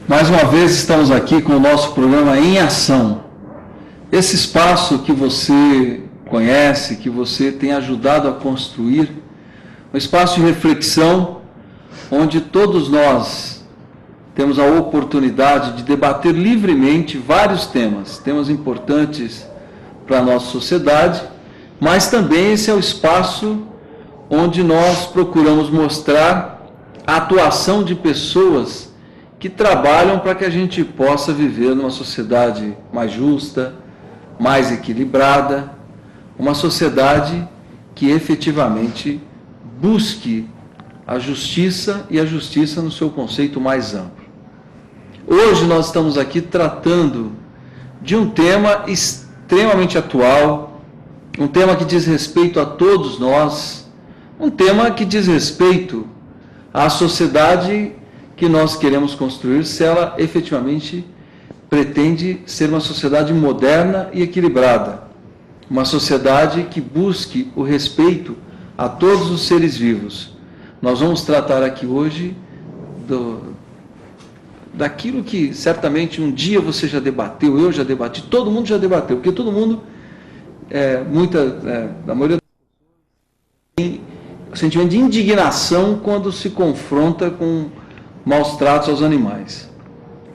Mais uma vez estamos aqui com o nosso programa Em Ação. Esse espaço que você conhece, que você tem ajudado a construir, um espaço de reflexão, onde todos nós temos a oportunidade de debater livremente vários temas importantes para a nossa sociedade, mas também esse é o espaço onde nós procuramos mostrar a atuação de pessoas que trabalham para que a gente possa viver numa sociedade mais justa, mais equilibrada, uma sociedade que efetivamente busque a justiça e a justiça no seu conceito mais amplo. Hoje nós estamos aqui tratando de um tema extremamente atual, um tema que diz respeito a todos nós, um tema que diz respeito à sociedade que nós queremos construir, se ela efetivamente pretende ser uma sociedade moderna e equilibrada, uma sociedade que busque o respeito a todos os seres vivos. Nós vamos tratar aqui hoje daquilo que certamente um dia você já debateu, eu já debati, todo mundo já debateu, porque todo mundo, a maioria tem o sentimento de indignação quando se confronta com maus tratos aos animais.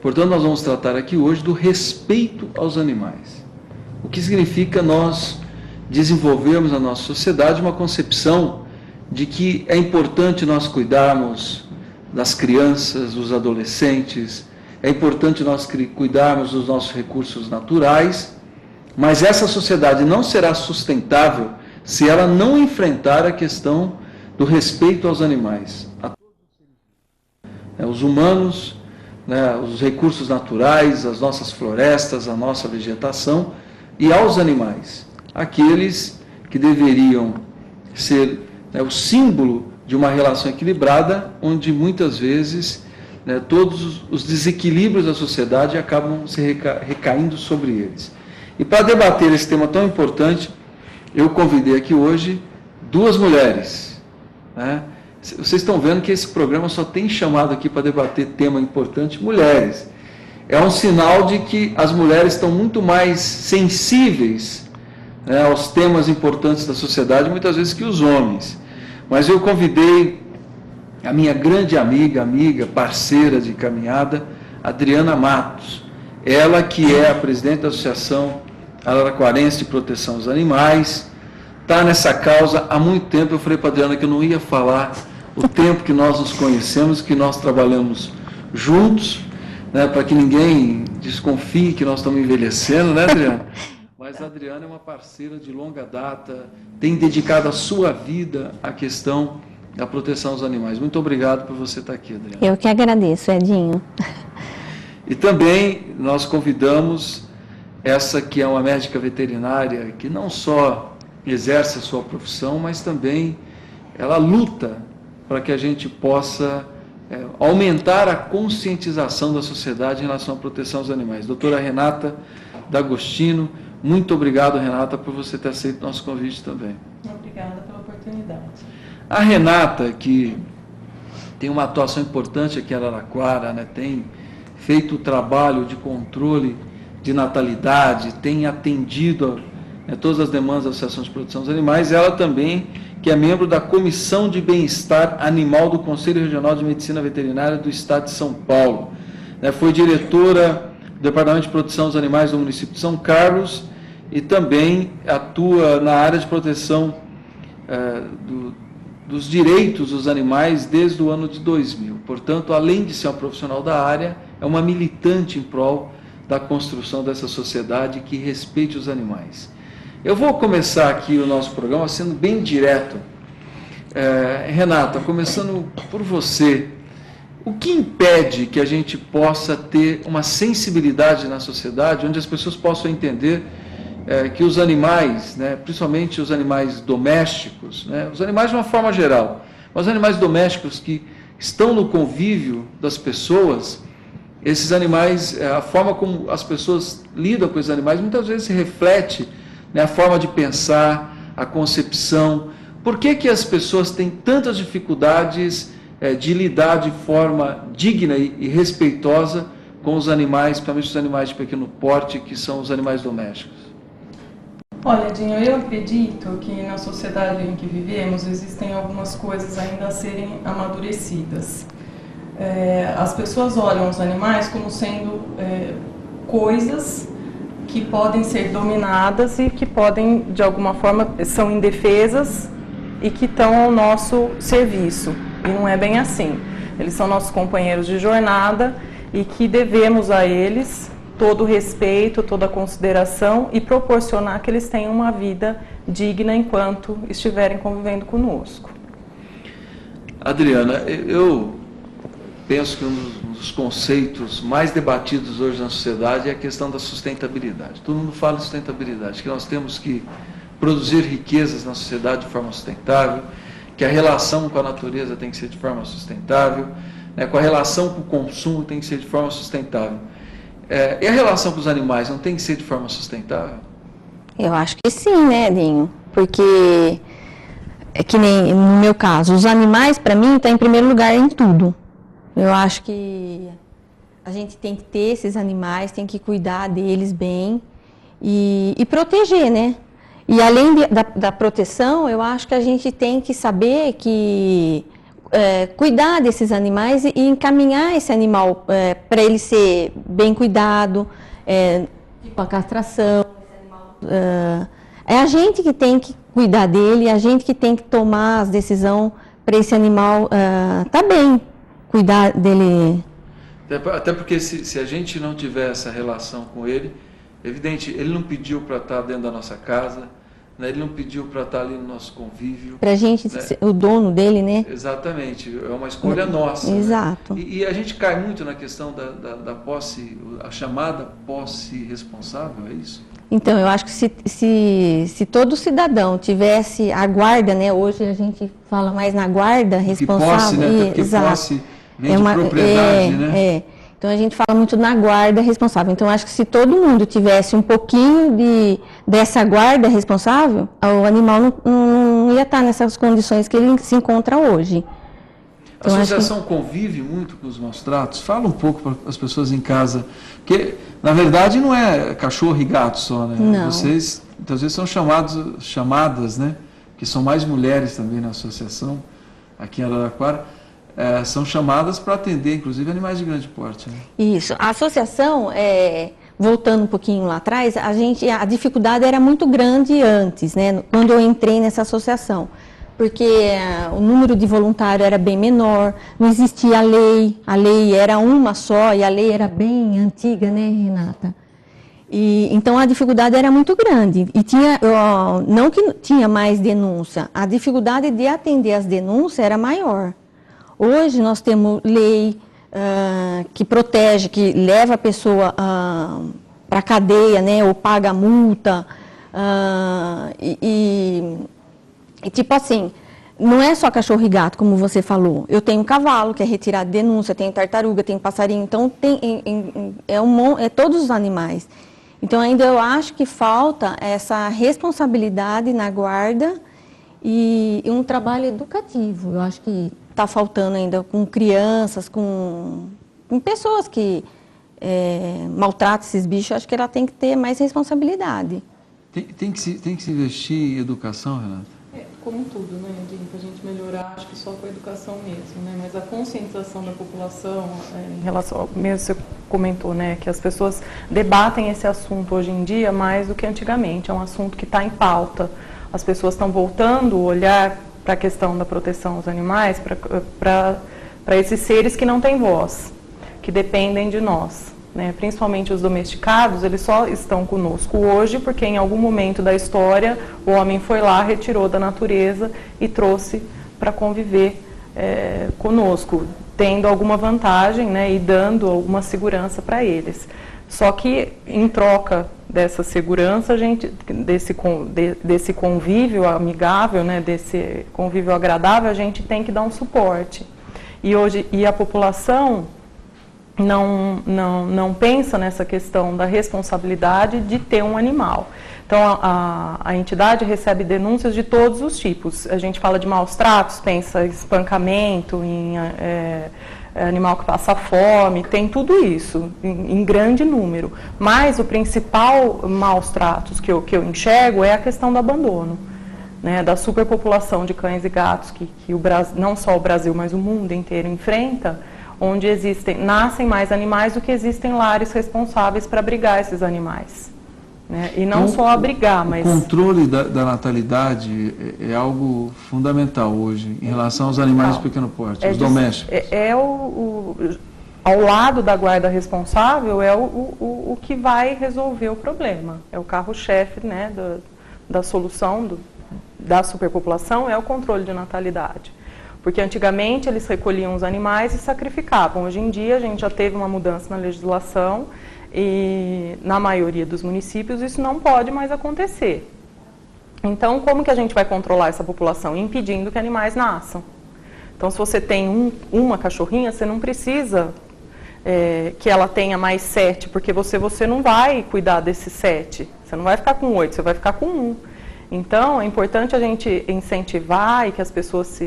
Portanto, nós vamos tratar aqui hoje do respeito aos animais. O que significa nós desenvolvermos na nossa sociedade uma concepção de que é importante nós cuidarmos das crianças, dos adolescentes, é importante nós cuidarmos dos nossos recursos naturais, mas essa sociedade não será sustentável se ela não enfrentar a questão do respeito aos animais, a todos os humanos, os recursos naturais, as nossas florestas, a nossa vegetação, e aos animais, aqueles que deveriam ser o símbolo de uma relação equilibrada, onde muitas vezes todos os desequilíbrios da sociedade acabam se recaindo sobre eles. E para debater esse tema tão importante, eu convidei aqui hoje duas mulheres. Vocês estão vendo que esse programa só tem chamado aqui para debater tema importante mulheres. É um sinal de que as mulheres estão muito mais sensíveis aos temas importantes da sociedade, muitas vezes, que os homens. Mas eu convidei a minha grande amiga, parceira de caminhada, Adriana Matos. Ela que é a presidente da Associação Araraquarense de Proteção aos Animais, está nessa causa há muito tempo. Eu falei para a Adriana que eu não ia falar o tempo que nós nos conhecemos, que nós trabalhamos juntos, para que ninguém desconfie que nós estamos envelhecendo, né, Adriana? Mas a Adriana é uma parceira de longa data, tem dedicado a sua vida à questão da proteção aos animais. Muito obrigado por você estar aqui, Adriana. Eu que agradeço, Edinho. E também nós convidamos essa que é uma médica veterinária, que não só exerce a sua profissão, mas também ela luta para que a gente possa aumentar a conscientização da sociedade em relação à proteção aos animais. Doutora Renata D'Agostino, muito obrigado, Renata, por você ter aceito o nosso convite também. Obrigada pela oportunidade. A Renata, que tem uma atuação importante aqui em Araraquara, tem feito o trabalho de controle de natalidade, tem atendido todas as demandas da Associação de Proteção dos Animais. Ela também, que é membro da Comissão de Bem-Estar Animal do Conselho Regional de Medicina Veterinária do Estado de São Paulo. Foi diretora do Departamento de Proteção dos Animais do município de São Carlos e também atua na área de proteção dos direitos dos animais desde o ano de 2000. Portanto, além de ser uma profissional da área, é uma militante em prol da construção dessa sociedade que respeite os animais. Eu vou começar aqui o nosso programa sendo bem direto. Renata, começando por você, o que impede que a gente possa ter uma sensibilidade na sociedade, onde as pessoas possam entender que os animais, principalmente os animais domésticos, os animais de uma forma geral, mas os animais domésticos que estão no convívio das pessoas, esses animais, a forma como as pessoas lidam com esses animais, muitas vezes se reflete a forma de pensar, a concepção. Por que as pessoas têm tantas dificuldades de lidar de forma digna e respeitosa com os animais, principalmente os animais de pequeno porte, que são os animais domésticos? Olha, Dinho, eu acredito que na sociedade em que vivemos existem algumas coisas ainda a serem amadurecidas. As pessoas olham os animais como sendo coisas que podem ser dominadas e que podem, de alguma forma, são indefesas e que estão ao nosso serviço. E não é bem assim. Eles são nossos companheiros de jornada e que devemos a eles todo o respeito, toda a consideração e proporcionar que eles tenham uma vida digna enquanto estiverem convivendo conosco. Adriana, eu penso que um dos conceitos mais debatidos hoje na sociedade é a questão da sustentabilidade. Todo mundo fala de sustentabilidade, que nós temos que produzir riquezas na sociedade de forma sustentável, que a relação com a natureza tem que ser de forma sustentável, né, com a relação com o consumo tem que ser de forma sustentável. E a relação com os animais não tem que ser de forma sustentável? Eu acho que sim, né, Dinho? Porque é que nem no meu caso, os animais, para mim, estão em primeiro lugar em tudo. Eu acho que a gente tem que ter esses animais, tem que cuidar deles bem e proteger, né? E além da proteção, eu acho que a gente tem que saber que cuidar desses animais e encaminhar esse animal para ele ser bem cuidado, tipo a castração. É a gente que tem que cuidar dele, é a gente que tem que tomar as decisões para esse animal tá bem, cuidar dele. Até porque se a gente não tiver essa relação com ele, evidente, ele não pediu para estar dentro da nossa casa, né? Ele não pediu para estar ali no nosso convívio. Para a gente, né? O dono dele, né? Exatamente, é uma escolha nossa. Exato. Né? E a gente cai muito na questão da posse, a chamada posse responsável, é isso? Então, eu acho que se todo cidadão tivesse a guarda, né? Hoje a gente fala mais na guarda responsável. Que posse, né? Porque exato. Posse vem de propriedade, né? Então, a gente fala muito na guarda responsável. Então, acho que se todo mundo tivesse um pouquinho dessa guarda responsável, o animal não ia estar nessas condições que ele se encontra hoje. Então, a associação convive muito com os maus tratos? Fala um pouco para as pessoas em casa. Porque, na verdade, não é cachorro e gato só, né? Não. Vocês, muitas vezes, são chamadas, né? Que são mais mulheres também na associação, aqui em Araraquara. São chamadas para atender, inclusive, animais de grande porte. Né? Isso. A associação, voltando um pouquinho lá atrás, a dificuldade era muito grande antes, né? Quando eu entrei nessa associação. Porque o número de voluntários era bem menor, não existia a lei era uma só, e a lei era bem antiga, né, Renata? Então, a dificuldade era muito grande. E não que tinha mais denúncia, a dificuldade de atender as denúncias era maior. Hoje nós temos lei que protege, que leva a pessoa para a cadeia, né, ou paga a multa. E tipo assim, não é só cachorro e gato, como você falou. Eu tenho cavalo, que é retirado de denúncia, tenho tartaruga, tenho passarinho. Então, é todos os animais. Então, ainda eu acho que falta essa responsabilidade na guarda e um trabalho educativo. Eu acho que está faltando ainda com crianças, com pessoas que maltratam esses bichos. Eu acho que ela tem que ter mais responsabilidade. Tem que se investir em educação, Renata? Como tudo, né, Dinho, para a gente melhorar, acho que só com a educação mesmo, né, mas a conscientização da população, em relação, mesmo você comentou, né, que as pessoas debatem esse assunto hoje em dia mais do que antigamente, é um assunto que está em pauta, as pessoas estão voltando o olhar para a questão da proteção aos animais, para esses seres que não têm voz, que dependem de nós. Né, principalmente os domesticados, eles só estão conosco hoje porque em algum momento da história o homem foi lá, retirou da natureza e trouxe para conviver conosco, tendo alguma vantagem, né, e dando alguma segurança para eles. Só que em troca dessa segurança, desse convívio amigável, né, desse convívio agradável, a gente tem que dar um suporte. E a população não pensa nessa questão da responsabilidade de ter um animal. Então, a entidade recebe denúncias de todos os tipos. A gente fala de maus tratos, pensa em espancamento, em animal que passa fome, tem tudo isso, em grande número. Mas o principal maus tratos que eu enxergo é a questão do abandono, né, da superpopulação de cães e gatos que o Brasil, não só o Brasil, mas o mundo inteiro enfrenta, onde nascem mais animais do que existem lares responsáveis para abrigar esses animais. Né? E não só abrigar, mas... O controle da natalidade é algo fundamental hoje, em relação aos animais de pequeno porte, os domésticos. Ao lado da guarda responsável, é o que vai resolver o problema. É o carro-chefe, né, da solução da superpopulação, é o controle de natalidade. Porque antigamente eles recolhiam os animais e sacrificavam. Hoje em dia a gente já teve uma mudança na legislação e na maioria dos municípios isso não pode mais acontecer. Então, como que a gente vai controlar essa população? Impedindo que animais nasçam. Então, se você tem uma cachorrinha, você não precisa que ela tenha mais 7, porque você não vai cuidar desses 7. Você não vai ficar com 8, você vai ficar com 1. Então, é importante a gente incentivar e que as pessoas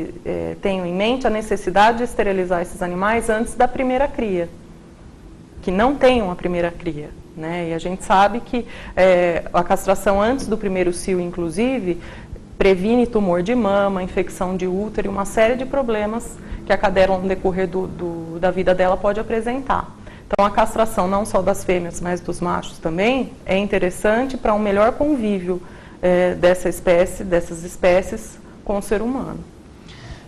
tenham em mente a necessidade de esterilizar esses animais antes da primeira cria, que não tenham a primeira cria. Né? E a gente sabe que a castração antes do primeiro cio, inclusive, previne tumor de mama, infecção de útero e uma série de problemas que a cadela, no decorrer da vida dela, pode apresentar. Então, a castração não só das fêmeas, mas dos machos também, é interessante para um melhor convívio dessas espécies com o ser humano.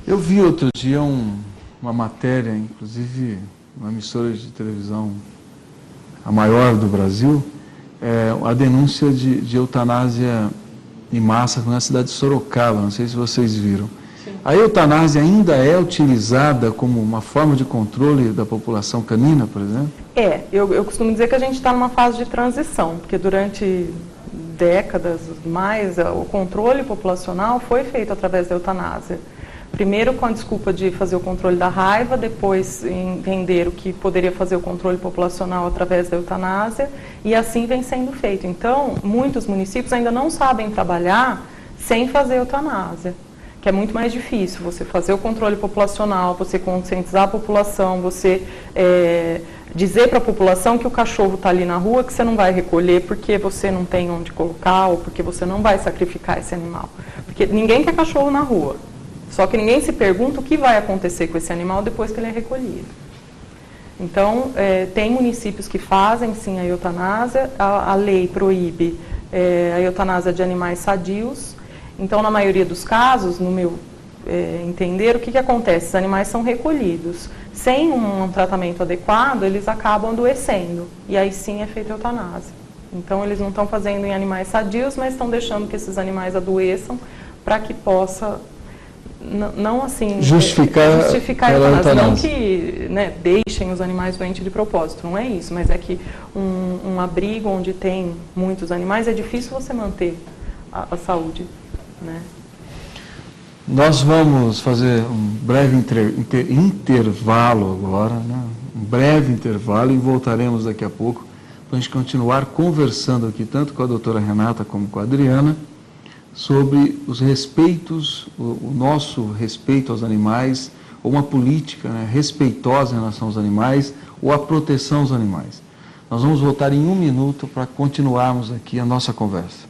Eu vi outro dia uma matéria, inclusive uma emissora de televisão, a maior do Brasil, a denúncia de eutanásia em massa na cidade de Sorocaba, não sei se vocês viram. Sim. A eutanásia ainda é utilizada como uma forma de controle da população canina, por exemplo? Eu costumo dizer que a gente está numa fase de transição, porque durante décadas mais, o controle populacional foi feito através da eutanásia. Primeiro com a desculpa de fazer o controle da raiva, depois entenderam que poderia fazer o controle populacional através da eutanásia, e assim vem sendo feito. Então, muitos municípios ainda não sabem trabalhar sem fazer eutanásia, que é muito mais difícil você fazer o controle populacional, você conscientizar a população, você dizer para a população que o cachorro está ali na rua, que você não vai recolher porque você não tem onde colocar ou porque você não vai sacrificar esse animal. Porque ninguém quer cachorro na rua. Só que ninguém se pergunta o que vai acontecer com esse animal depois que ele é recolhido. Então, tem municípios que fazem, sim, a eutanásia. A lei proíbe a eutanásia de animais sadios. Então, na maioria dos casos, no meu entender, o que acontece? Os animais são recolhidos. Sem um tratamento adequado, eles acabam adoecendo. E aí, sim, é feita a eutanásia. Então, eles não estão fazendo em animais sadios, mas estão deixando que esses animais adoeçam para que possa... Não assim justificar a eutanásia, não que deixem os animais doentes de propósito, não é isso, mas é que um abrigo onde tem muitos animais é difícil você manter a saúde, né? Nós vamos fazer um breve intervalo agora, né? Um breve intervalo, e voltaremos daqui a pouco para a gente continuar conversando aqui tanto com a doutora Renata como com a Adriana sobre os respeitos, o nosso respeito aos animais, ou uma política respeitosa em relação aos animais, ou a proteção aos animais. Nós vamos voltar em 1 minuto para continuarmos aqui a nossa conversa.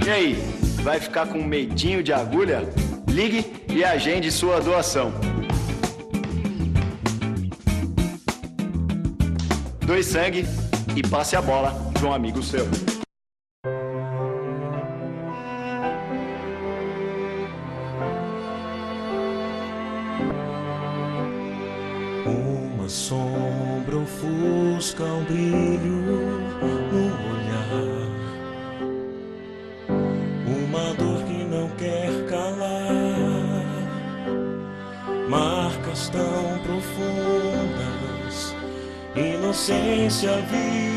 E aí, vai ficar com medinho de agulha? Ligue e agende sua doação. Doe sangue e passe a bola para um amigo seu. Uma sombra ofusca um brilho no olhar, uma dor que não quer calar, marcas tão profundas, inocência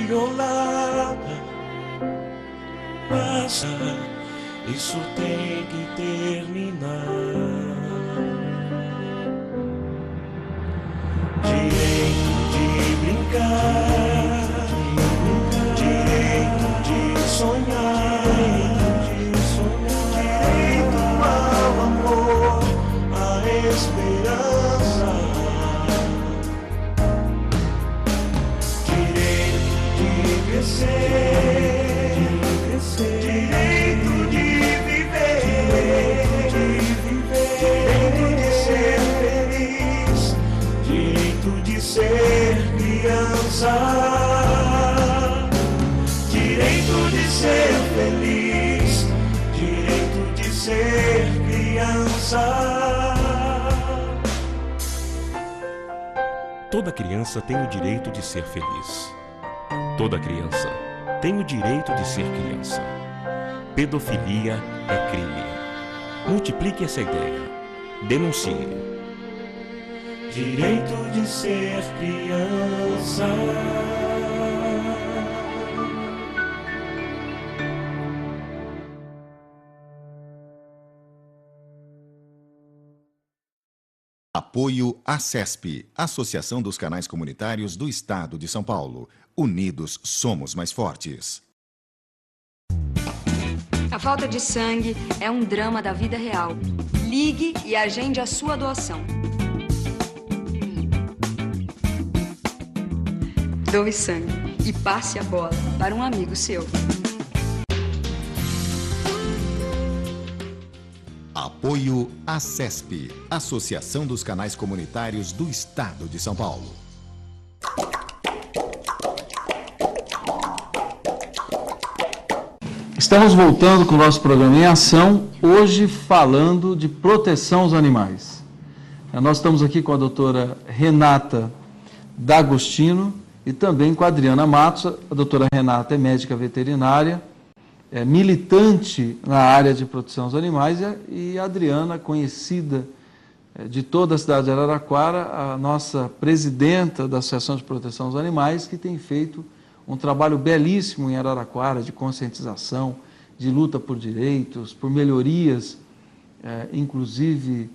violada. Passa, isso tem que terminar. Direito de brincar, direito de sonhar, direito Toda criança tem o direito de ser feliz. Toda criança tem o direito de ser criança. Pedofilia é crime. Multiplique essa ideia. Denuncie. Direito de ser criança. Apoio ACESP, Associação dos Canais Comunitários do Estado de São Paulo. Unidos somos mais fortes. A falta de sangue é um drama da vida real. Ligue e agende a sua doação. Doe sangue e passe a bola para um amigo seu. Apoio ACESP, Associação dos Canais Comunitários do Estado de São Paulo. Estamos voltando com o nosso programa em ação, hoje falando de proteção aos animais. Nós estamos aqui com a doutora Renata D'Agostino e também com a Adriana Matos. A doutora Renata é médica veterinária, é militante na área de proteção aos animais, e a Adriana, conhecida de toda a cidade de Araraquara, a nossa presidenta da Associação de Proteção aos Animais, que tem feito um trabalho belíssimo em Araraquara de conscientização, de luta por direitos, por melhorias, inclusive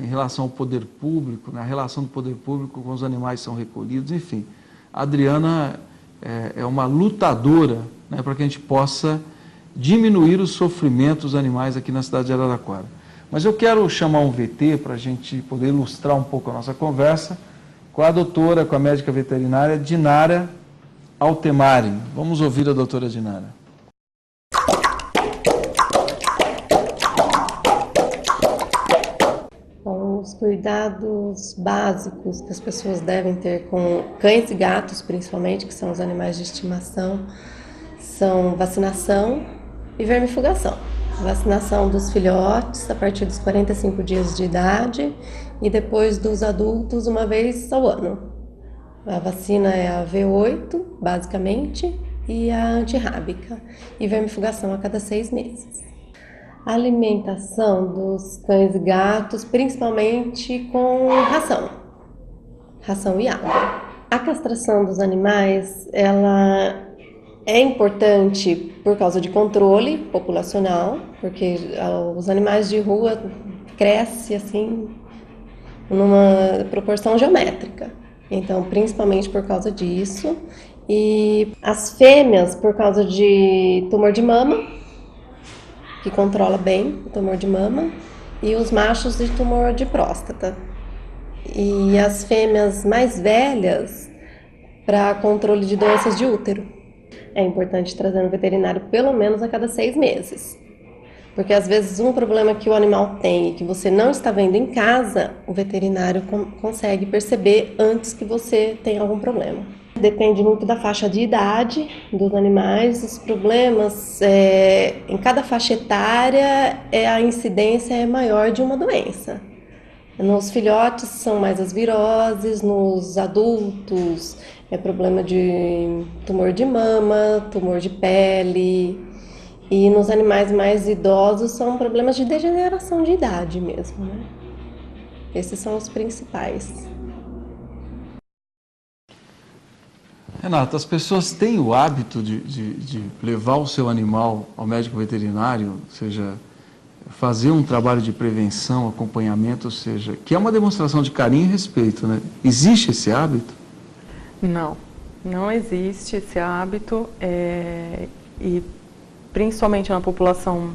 em relação ao poder público, na relação do poder público com os animais que são recolhidos, enfim. A Adriana é uma lutadora, né, para que a gente possa diminuir o sofrimento dos animais aqui na cidade de Araraquara. Mas eu quero chamar um VT para a gente poder ilustrar um pouco a nossa conversa com a doutora, com a médica veterinária Dinara Altemari. Vamos ouvir a doutora Dinara. Bom, os cuidados básicos que as pessoas devem ter com cães e gatos, principalmente, que são os animais de estimação, são vacinação e vermifugação. Vacinação dos filhotes a partir dos 45 dias de idade e depois dos adultos uma vez ao ano. A vacina é a V8, basicamente, e a antirrábica, e vermifugação a cada 6 meses. A alimentação dos cães e gatos, principalmente com ração e água. A castração dos animais, ela é importante por causa de controle populacional, porque os animais de rua crescem assim numa proporção geométrica. Então, principalmente por causa disso. E as fêmeas, por causa de tumor de mama, que controla bem o tumor de mama, e os machos de tumor de próstata. E as fêmeas mais velhas para controle de doenças de útero. É importante trazer no veterinário pelo menos a cada 6 meses. Porque às vezes um problema que o animal tem e que você não está vendo em casa, o veterinário consegue perceber antes que você tenha algum problema. Depende muito da faixa de idade dos animais. Os problemas, em cada faixa etária, a incidência é maior de uma doença. Nos filhotes são mais as viroses, nos adultos é problema de tumor de mama, tumor de pele, e nos animais mais idosos são problemas de degeneração de idade mesmo, né? Esses são os principais. Renata, as pessoas têm o hábito de levar o seu animal ao médico veterinário, ou seja, fazer um trabalho de prevenção, acompanhamento, ou seja, que é uma demonstração de carinho e respeito, né? Existe esse hábito? Não existe esse hábito, e principalmente na população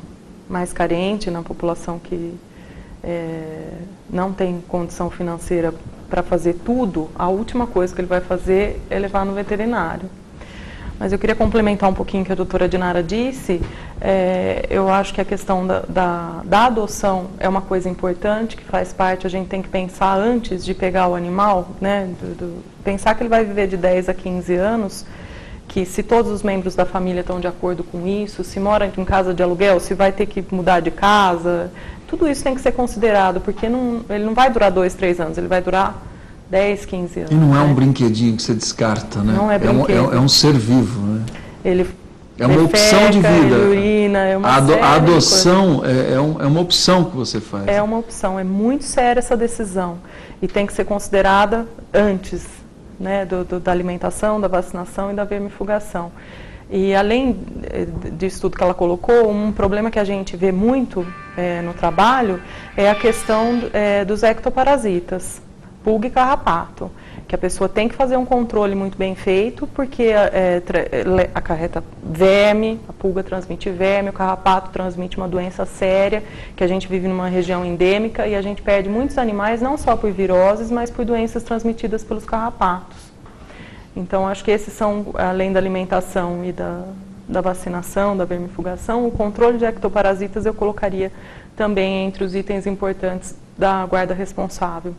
mais carente, na população que não tem condição financeira para fazer tudo, a última coisa que ele vai fazer é levar no veterinário. Mas eu queria complementar um pouquinho o que a doutora Dinara disse. Eu acho que a questão da adoção é uma coisa importante, que faz parte, a gente tem que pensar antes de pegar o animal, né? Pensar que ele vai viver de 10 a 15 anos, que se todos os membros da família estão de acordo com isso, se mora em casa de aluguel, se vai ter que mudar de casa, tudo isso tem que ser considerado, porque ele não vai durar 2, 3 anos, ele vai durar 10, 15 anos. E não é um né? brinquedinho que você descarta, né? Não é brinquedo. É um ser vivo, né? Ele é uma opção de vida. Ele urina, é uma a adoção é uma opção que você faz. É uma opção, é muito séria essa decisão. E tem que ser considerada antes, né, da alimentação, da vacinação e da vermifugação. E além disso tudo que ela colocou, um problema que a gente vê muito no trabalho é a questão dos ectoparasitas, pulga e carrapato, que a pessoa tem que fazer um controle muito bem feito, porque acarreta verme, a pulga transmite verme, o carrapato transmite uma doença séria, que a gente vive numa região endêmica e a gente perde muitos animais, não só por viroses, mas por doenças transmitidas pelos carrapatos. Então, acho que esses são, além da alimentação e da vacinação, da vermifugação, o controle de ectoparasitas eu colocaria também entre os itens importantes da guarda responsável.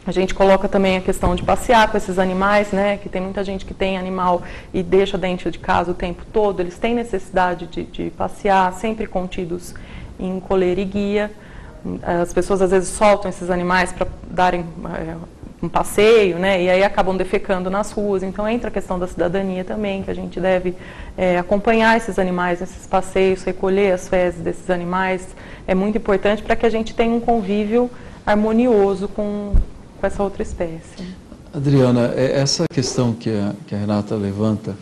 A gente coloca também a questão de passear com esses animais, né, que tem muita gente que tem animal e deixa dentro de casa o tempo todo, eles têm necessidade de passear, sempre contidos em coleira e guia. As pessoas às vezes soltam esses animais para darem um passeio, né, e aí acabam defecando nas ruas. Então entra a questão da cidadania também, que a gente deve acompanhar esses animais nesses passeios, recolher as fezes desses animais. É muito importante para que a gente tenha um convívio harmonioso com essa outra espécie. Adriana, essa questão que a Renata levanta,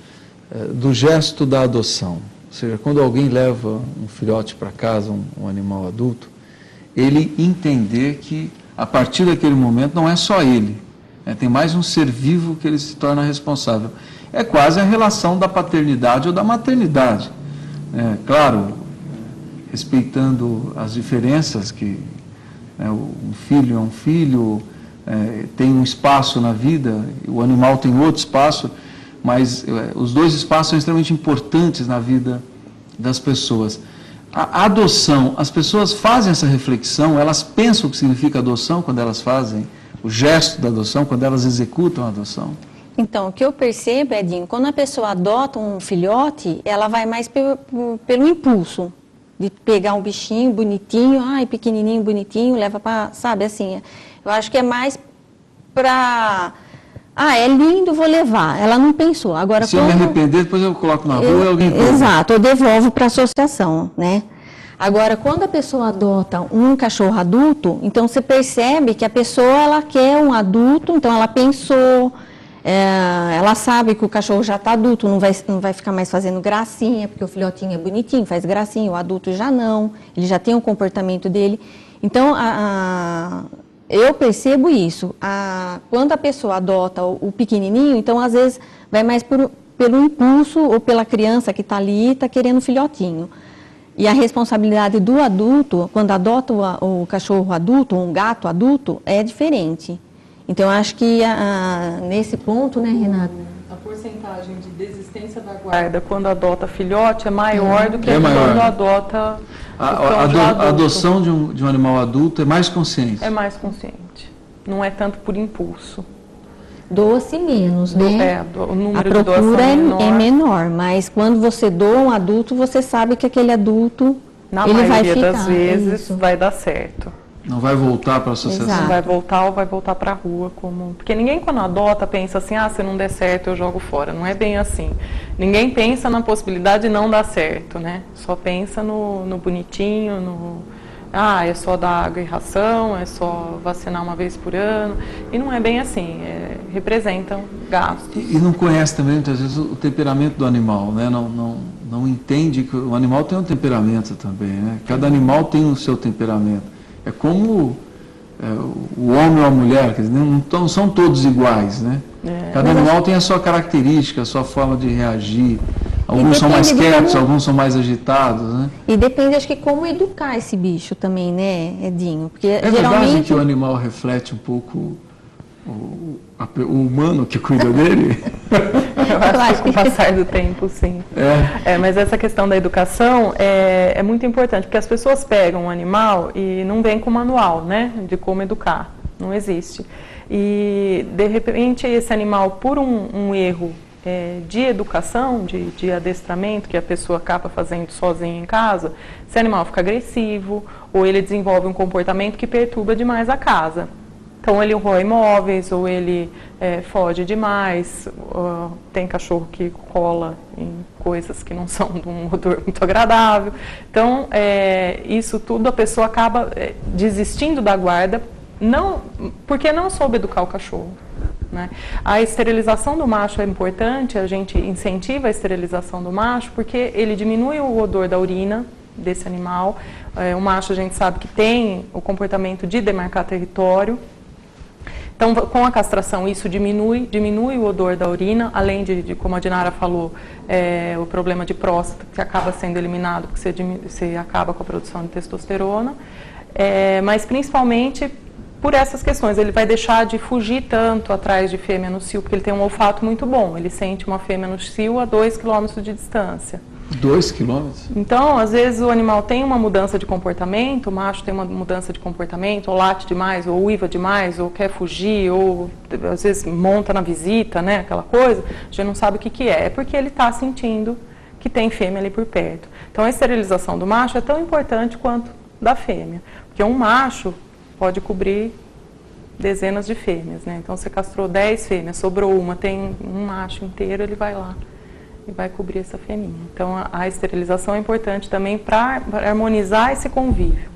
do gesto da adoção, ou seja, quando alguém leva um filhote para casa, um animal adulto, ele entender que a partir daquele momento não é só ele, tem mais um ser vivo que ele se torna responsável. É quase a relação da paternidade ou da maternidade. Claro, respeitando as diferenças que um filho é um filho, tem um espaço na vida, o animal tem outro espaço, mas os dois espaços são extremamente importantes na vida das pessoas. A adoção, as pessoas fazem essa reflexão, elas pensam o que significa adoção quando elas fazem o gesto da adoção, quando elas executam a adoção? Então, o que eu percebo, Edinho, quando a pessoa adota um filhote, ela vai mais pelo impulso de pegar um bichinho bonitinho, pequenininho, bonitinho, leva para, sabe, assim, eu acho que é mais para, é lindo, vou levar. Ela não pensou. Agora, se eu me arrepender, depois eu coloco na rua e alguém compra. Exato, eu devolvo para a associação, né? Agora, quando a pessoa adota um cachorro adulto, então você percebe que a pessoa, ela quer um adulto, então ela pensou, ela sabe que o cachorro já está adulto, não vai ficar mais fazendo gracinha, porque o filhotinho é bonitinho, faz gracinha, o adulto já não, ele já tem um comportamento dele. Então, eu percebo isso. Quando a pessoa adota o pequenininho, então, às vezes, vai mais pelo impulso ou pela criança que está ali e está querendo um filhotinho. E a responsabilidade do adulto, quando adota o cachorro adulto, ou um gato adulto, é diferente. Então, acho que nesse ponto, né, Renata? A porcentagem de desistência da guarda quando adota filhote é maior do que quando adota a adoção de um animal adulto é mais consciente. É mais consciente. Não é tanto por impulso. Doa-se menos, né? O número a de doação procura é menor, mas quando você doa um adulto, você sabe que aquele adulto, ele vai ficar. Na maioria das vezes vai dar certo. Não vai voltar para a associação. Exato. Não vai voltar ou vai voltar para a rua. Porque ninguém quando adota pensa assim, se não der certo eu jogo fora. Não é bem assim. Ninguém pensa na possibilidade de não dar certo, né? Só pensa no bonitinho, é só dar água e ração, é só vacinar uma vez por ano. E não é bem assim, representam gastos. E não conhece também, muitas vezes, o temperamento do animal, né? Não entende que o animal tem um temperamento também, né? Cada animal tem o seu temperamento. É como o homem ou a mulher, quer dizer, não são todos iguais, né? Cada animal tem a sua característica, a sua forma de reagir. Alguns são mais quietos, alguns são mais agitados, né? E depende, acho que, como educar esse bicho também, né, Edinho? Porque, geralmente... verdade que o animal reflete um pouco o humano que cuida dele? Eu acho que com o passar do tempo, sim. Mas essa questão da educação é muito importante, porque as pessoas pegam um animal e não vem com manual, né, de como educar. Não existe. E, de repente, esse animal, por um erro de educação, de adestramento, que a pessoa acaba fazendo sozinha em casa, esse animal fica agressivo ou ele desenvolve um comportamento que perturba demais a casa. Então ele rói móveis, ou ele foge demais, tem cachorro que cola em coisas que não são de um odor muito agradável. Então isso tudo a pessoa acaba desistindo da guarda, porque não soube educar o cachorro. Né? A esterilização do macho é importante, a gente incentiva a esterilização do macho porque ele diminui o odor da urina desse animal. O macho a gente sabe que tem o comportamento de demarcar território. Então, com a castração, isso diminui o odor da urina, além de como a Dinara falou, o problema de próstata, que acaba sendo eliminado, porque você acaba com a produção de testosterona, mas principalmente por essas questões. Ele vai deixar de fugir tanto atrás de fêmea no cio, porque ele tem um olfato muito bom, ele sente uma fêmea no cio a 2 km de distância. 2 quilômetros? Então, às vezes o animal tem uma mudança de comportamento, o macho tem uma mudança de comportamento, ou late demais, ou uiva demais, ou quer fugir, ou às vezes monta na visita, né, aquela coisa, a gente não sabe o que é porque ele está sentindo que tem fêmea ali por perto. Então, a esterilização do macho é tão importante quanto da fêmea, porque um macho pode cobrir dezenas de fêmeas, né? Então, você castrou 10 fêmeas, sobrou uma, tem um macho inteiro, ele vai lá e vai cobrir essa fêmea. Então, a esterilização é importante também para harmonizar esse convívio.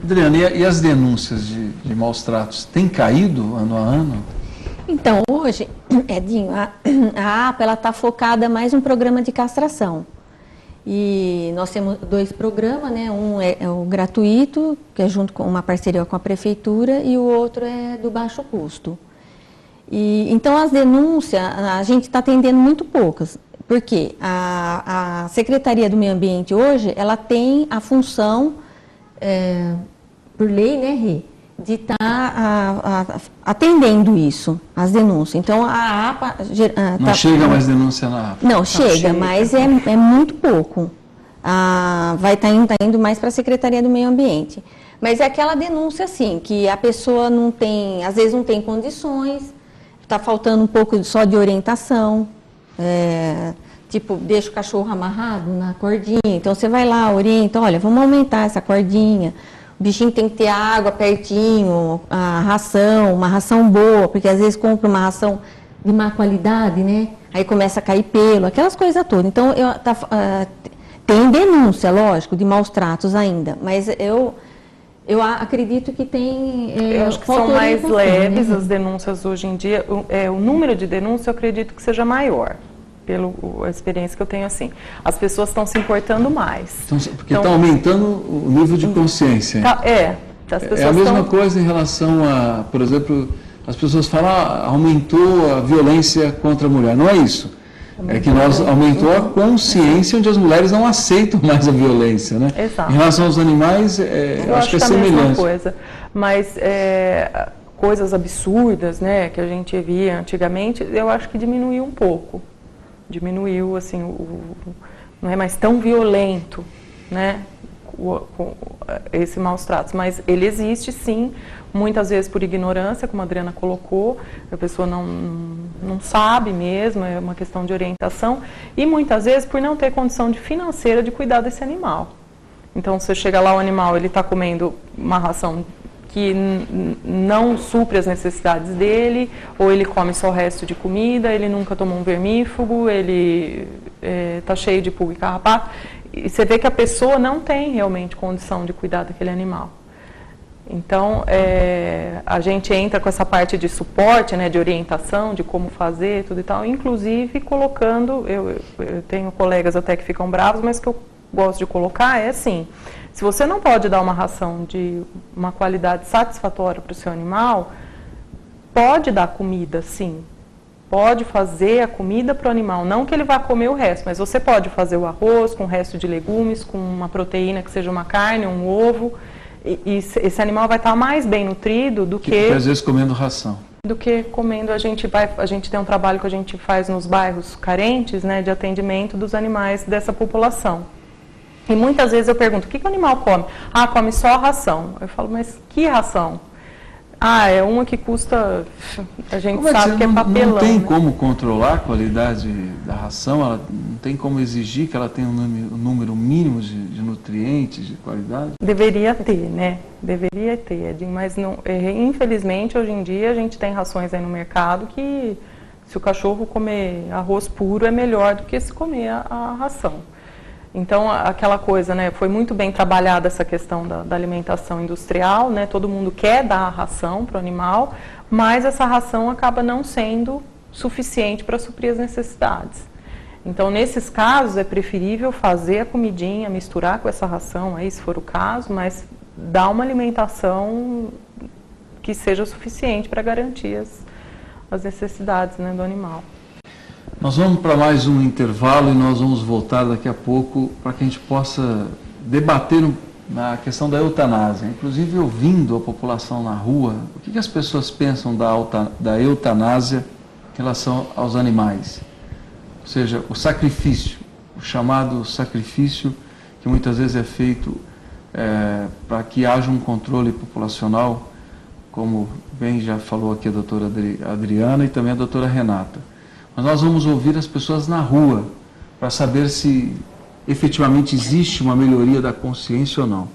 Adriana, e as denúncias de maus tratos têm caído ano a ano? Então, hoje, Edinho, a APA está focada mais no programa de castração. E nós temos 2 programas, né? Um é o gratuito, que é junto com uma parceria com a prefeitura, e o outro é do baixo custo. Então, as denúncias, a gente está atendendo muito poucas, porque a Secretaria do Meio Ambiente hoje, ela tem a função, por lei, né, Rê, de estar atendendo isso, as denúncias. Então, a APA... Não chega mais denúncia na APA? Não, chega, mas é muito pouco. Vai estar indo mais para a Secretaria do Meio Ambiente. Mas é aquela denúncia, assim, que a pessoa não tem, às vezes não tem condições, está faltando um pouco só de orientação, tipo, deixa o cachorro amarrado na cordinha, então você vai lá, orienta, olha, vamos aumentar essa cordinha, o bichinho tem que ter água pertinho, a ração, uma ração boa, porque às vezes compra uma ração de má qualidade, né? Aí começa a cair pelo, aquelas coisas todas. Então, tem denúncia, lógico, de maus tratos ainda, mas eu acredito que tem... eu acho que são mais leves, né? As denúncias hoje em dia, o número de denúncias eu acredito que seja maior, pela experiência que eu tenho assim. As pessoas estão se importando mais. Porque está aumentando o nível de consciência. As pessoas a mesma coisa em relação a, por exemplo, as pessoas falam, aumentou a violência contra a mulher. Não é isso. É que aumentou a consciência onde as mulheres não aceitam mais a violência, né? Exato. Em relação aos animais, eu acho que é semelhante. A mesma coisa, mas coisas absurdas, né, que a gente via antigamente, eu acho que diminuiu um pouco. Diminuiu, assim, não é mais tão violento, né, esse maus tratos, mas ele existe sim, muitas vezes por ignorância, como a Adriana colocou, a pessoa não sabe mesmo, é uma questão de orientação, e muitas vezes por não ter condição financeira de cuidar desse animal. Então, você chega lá, o animal, ele está comendo uma ração que não supre as necessidades dele, ou ele come só o resto de comida, ele nunca tomou um vermífugo, ele está cheio de pulga e carrapato, e você vê que a pessoa não tem realmente condição de cuidar daquele animal. Então, a gente entra com essa parte de suporte, né, de orientação, de como fazer, tudo e tal, inclusive colocando, eu tenho colegas até que ficam bravos, mas que eu gosto de colocar é assim, se você não pode dar uma ração de uma qualidade satisfatória para o seu animal, pode dar comida, sim. Pode fazer a comida para o animal, não que ele vá comer o resto, mas você pode fazer o arroz com o resto de legumes, com uma proteína que seja uma carne, um ovo, e esse animal vai estar mais bem nutrido do que às vezes comendo ração. Do que comendo, a gente tem um trabalho que a gente faz nos bairros carentes, né, de atendimento dos animais dessa população. E muitas vezes eu pergunto, o que o animal come? Ah, come só a ração. Eu falo, mas que ração? É uma que custa, a gente Como sabe que é papelão. Não tem né? como controlar a qualidade da ração, ela não tem como exigir que ela tenha um número mínimo de nutrientes, de qualidade? Deveria ter, né? Deveria ter, mas não, infelizmente hoje em dia a gente tem rações aí no mercado que se o cachorro comer arroz puro é melhor do que se comer a ração. Então, aquela coisa, né, foi muito bem trabalhada essa questão da alimentação industrial, né, todo mundo quer dar a ração para o animal, mas essa ração acaba não sendo suficiente para suprir as necessidades. Então, nesses casos, é preferível fazer a comidinha, misturar com essa ração, aí, se for o caso, mas dar uma alimentação que seja suficiente para garantir as necessidades, né, do animal. Nós vamos para mais um intervalo e nós vamos voltar daqui a pouco para que a gente possa debater na questão da eutanásia. Inclusive, ouvindo a população na rua, o que as pessoas pensam da eutanásia em relação aos animais? Ou seja, o sacrifício, o chamado sacrifício que muitas vezes é feito para que haja um controle populacional, como bem já falou aqui a doutora Adriana e também a doutora Renata. Mas nós vamos ouvir as pessoas na rua para saber se efetivamente existe uma melhoria da consciência ou não.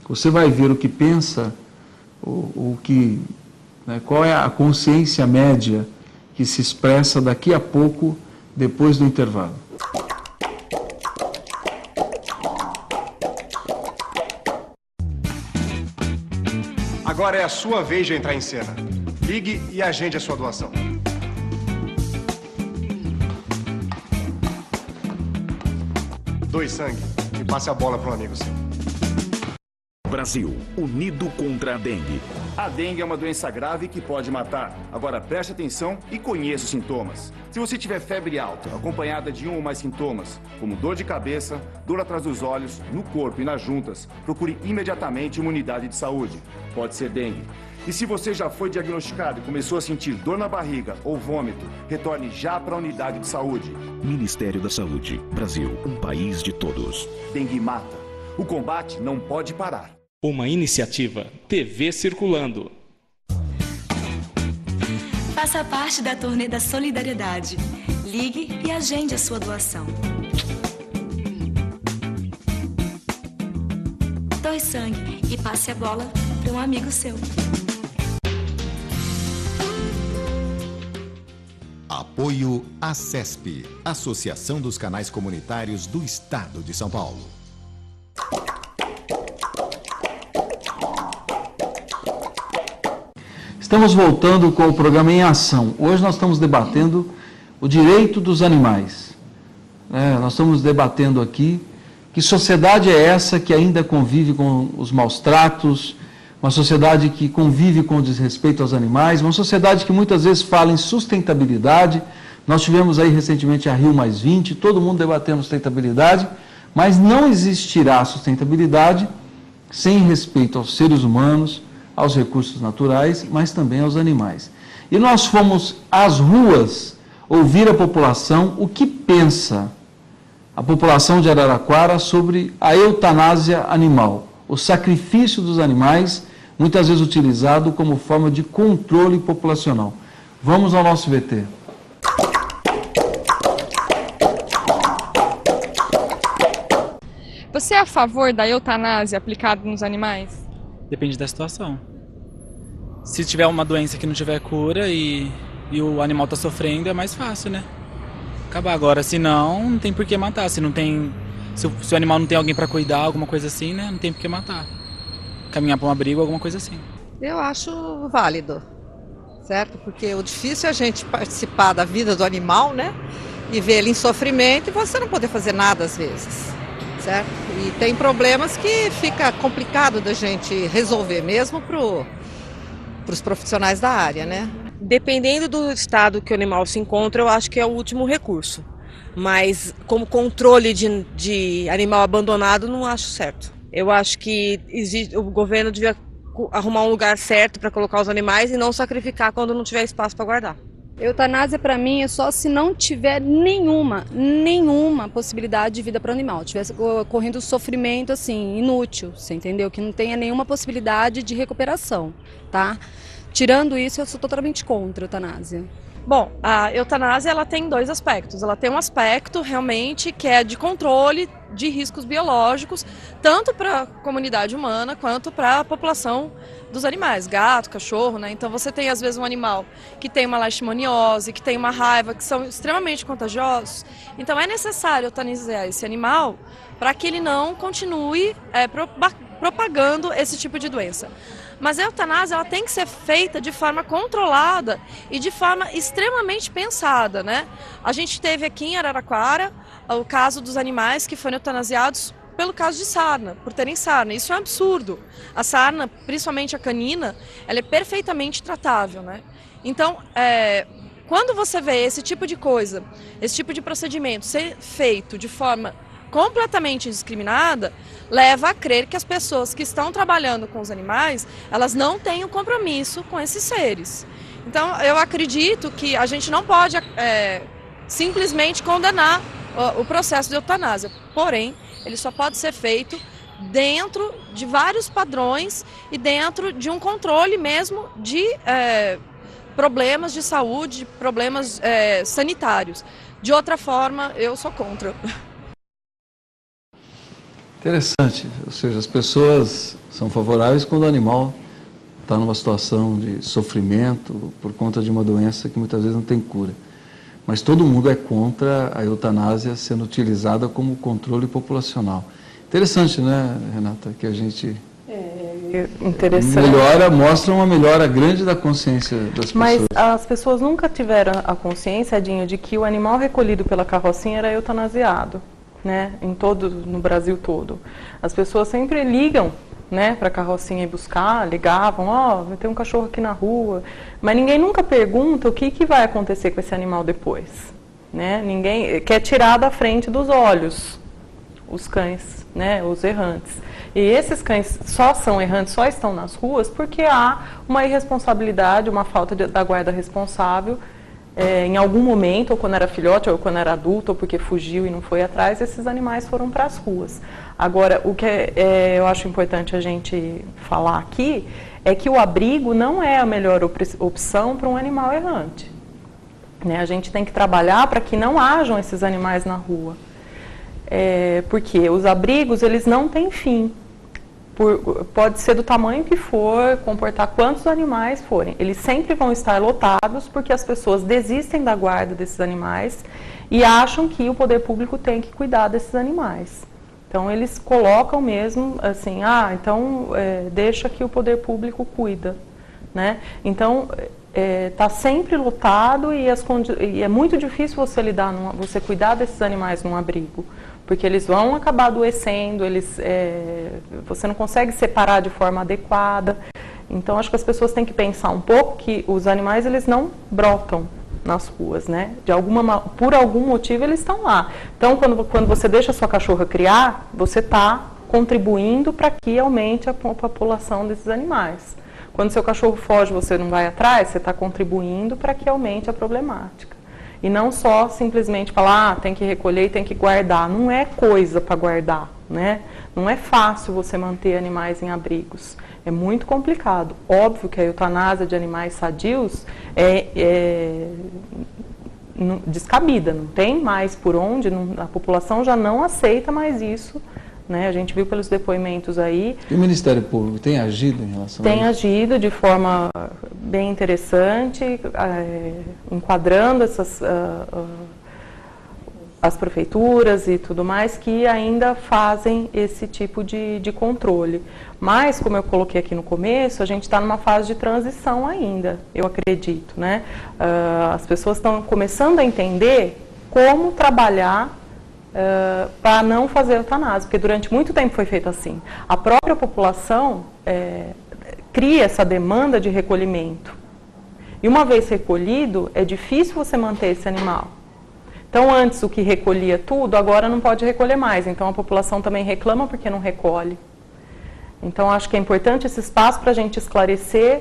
Você vai ver o que pensa, qual é a consciência média que se expressa daqui a pouco, depois do intervalo. Agora é a sua vez de entrar em cena. Ligue e agende a sua doação. Doe sangue e passe a bola para um amigo seu. Brasil, unido contra a dengue. A dengue é uma doença grave que pode matar. Agora preste atenção e conheça os sintomas. Se você tiver febre alta, acompanhada de um ou mais sintomas, como dor de cabeça, dor atrás dos olhos, no corpo e nas juntas, procure imediatamente uma unidade de saúde. Pode ser dengue. E se você já foi diagnosticado e começou a sentir dor na barriga ou vômito, retorne já para a unidade de saúde. Ministério da Saúde. Brasil, um país de todos. Dengue mata. O combate não pode parar. Uma iniciativa TV Circulando. Faça parte da turnê da solidariedade. Ligue e agende a sua doação. Doe sangue e passe a bola para um amigo seu. Apoio ACESP, Associação dos Canais Comunitários do Estado de São Paulo. Estamos voltando com o programa Em Ação. Hoje nós estamos debatendo o direito dos animais. Nós estamos debatendo aqui que sociedade é essa que ainda convive com os maus tratos, uma sociedade que convive com o desrespeito aos animais, uma sociedade que muitas vezes fala em sustentabilidade. Nós tivemos aí recentemente a Rio+20, todo mundo debatendo sustentabilidade, mas não existirá sustentabilidade sem respeito aos seres humanos, aos recursos naturais, mas também aos animais. E nós fomos às ruas ouvir a população o que pensa a população de Araraquara sobre a eutanásia animal, o sacrifício dos animais, muitas vezes utilizado como forma de controle populacional. Vamos ao nosso VT. Você é a favor da eutanásia aplicada nos animais? Depende da situação. Se tiver uma doença que não tiver cura e o animal está sofrendo, é mais fácil, né? Acabar agora. Se não tem por que matar. Se o animal não tem alguém para cuidar, alguma coisa assim, né? Não tem por que matar. Caminhar para um abrigo, alguma coisa assim. Eu acho válido, certo? Porque o difícil é a gente participar da vida do animal, né? E ver ele em sofrimento e você não poder fazer nada às vezes, certo? E tem problemas que fica complicado da gente resolver, mesmo para os profissionais da área, né? Dependendo do estado que o animal se encontra, eu acho que é o último recurso. Mas como controle de animal abandonado, não acho certo. Eu acho que o governo devia arrumar um lugar certo para colocar os animais e não sacrificar quando não tiver espaço para guardar. Eutanásia para mim é só se não tiver nenhuma possibilidade de vida para o animal. Tivesse ocorrendo sofrimento assim, inútil, você entendeu? Que não tenha nenhuma possibilidade de recuperação, tá? tirando isso, eu sou totalmente contra a eutanásia. Bom, a eutanásia ela tem dois aspectos. Ela tem um aspecto realmente que é de controle de riscos biológicos, tanto para a comunidade humana quanto para a população dos animais, gato, cachorro, né? Então você tem às vezes um animal que tem uma leishmaniose, que tem uma raiva, que são extremamente contagiosos. Então é necessário eutanasiar esse animal para que ele não continue propagando esse tipo de doença. Mas a eutanásia ela tem que ser feita de forma controlada e de forma extremamente pensada, né? A gente teve aqui em Araraquara o caso dos animais que foram eutanasiados pelo caso de sarna, por terem sarna. Isso é um absurdo. A sarna, principalmente a canina, ela é perfeitamente tratável, né? Então, quando você vê esse tipo de coisa, esse tipo de procedimento ser feito de forma completamente indiscriminada, leva a crer que as pessoas que estão trabalhando com os animais, elas não têm um compromisso com esses seres. Então, eu acredito que a gente não pode simplesmente condenar o processo de eutanásia, porém, ele só pode ser feito dentro de vários padrões e dentro de um controle mesmo de problemas de saúde, problemas sanitários. De outra forma, eu sou contra. Interessante, ou seja, as pessoas são favoráveis quando o animal está numa situação de sofrimento por conta de uma doença que muitas vezes não tem cura. Mas todo mundo é contra a eutanásia sendo utilizada como controle populacional. Interessante, né, Renata, que a gente interessante. mostra uma melhora grande da consciência das pessoas. Mas as pessoas nunca tiveram a consciência, Edinho, de que o animal recolhido pela carrocinha era eutanasiado. Né, no Brasil todo. As pessoas sempre ligam, né, para a carrocinha ir buscar, ligavam, vai ter um cachorro aqui na rua, mas ninguém nunca pergunta o que vai acontecer com esse animal depois. Né? Ninguém quer tirar da frente dos olhos os cães, né, os errantes. E esses cães só são errantes, só estão nas ruas porque há uma irresponsabilidade, uma falta da guarda responsável. Em algum momento, ou quando era filhote, ou quando era adulto, ou porque fugiu e não foi atrás, esses animais foram para as ruas. Agora, o que eu acho importante a gente falar aqui é que o abrigo não é a melhor opção para um animal errante. Né? A gente tem que trabalhar para que não hajam esses animais na rua. Porque os abrigos, eles não têm fim. Pode ser do tamanho que for, comportar quantos animais forem. Eles sempre vão estar lotados porque as pessoas desistem da guarda desses animais e acham que o poder público tem que cuidar desses animais. Então, eles colocam mesmo assim, deixa que o poder público cuida. Né? Então, está sempre lotado e é muito difícil você cuidar desses animais num abrigo. Porque eles vão acabar adoecendo, você não consegue separar de forma adequada. Então, acho que as pessoas têm que pensar um pouco que os animais, eles não brotam nas ruas, né? Por algum motivo, eles estão lá. Então, quando você deixa a sua cachorra criar, você está contribuindo para que aumente a população desses animais. Quando seu cachorro foge, você não vai atrás, você está contribuindo para que aumente a problemática. E não só simplesmente falar, tem que recolher e tem que guardar. Não é coisa para guardar, né? Não é fácil você manter animais em abrigos. É muito complicado. Óbvio que a eutanásia de animais sadios é descabida. Não tem mais por onde, a população já não aceita mais isso. Né? A gente viu pelos depoimentos aí. E o Ministério Público tem agido em relação a isso? Tem agido de forma bem interessante, enquadrando as prefeituras e tudo mais que ainda fazem esse tipo de controle. Mas, como eu coloquei aqui no começo, a gente está numa fase de transição ainda, eu acredito. Né? As pessoas estão começando a entender como trabalhar para não fazer eutanásia, porque durante muito tempo foi feito assim. A própria população cria essa demanda de recolhimento. E uma vez recolhido, é difícil você manter esse animal. Então, antes o que recolhia tudo, agora não pode recolher mais. Então, a população também reclama porque não recolhe. Então, acho que é importante esse espaço para a gente esclarecer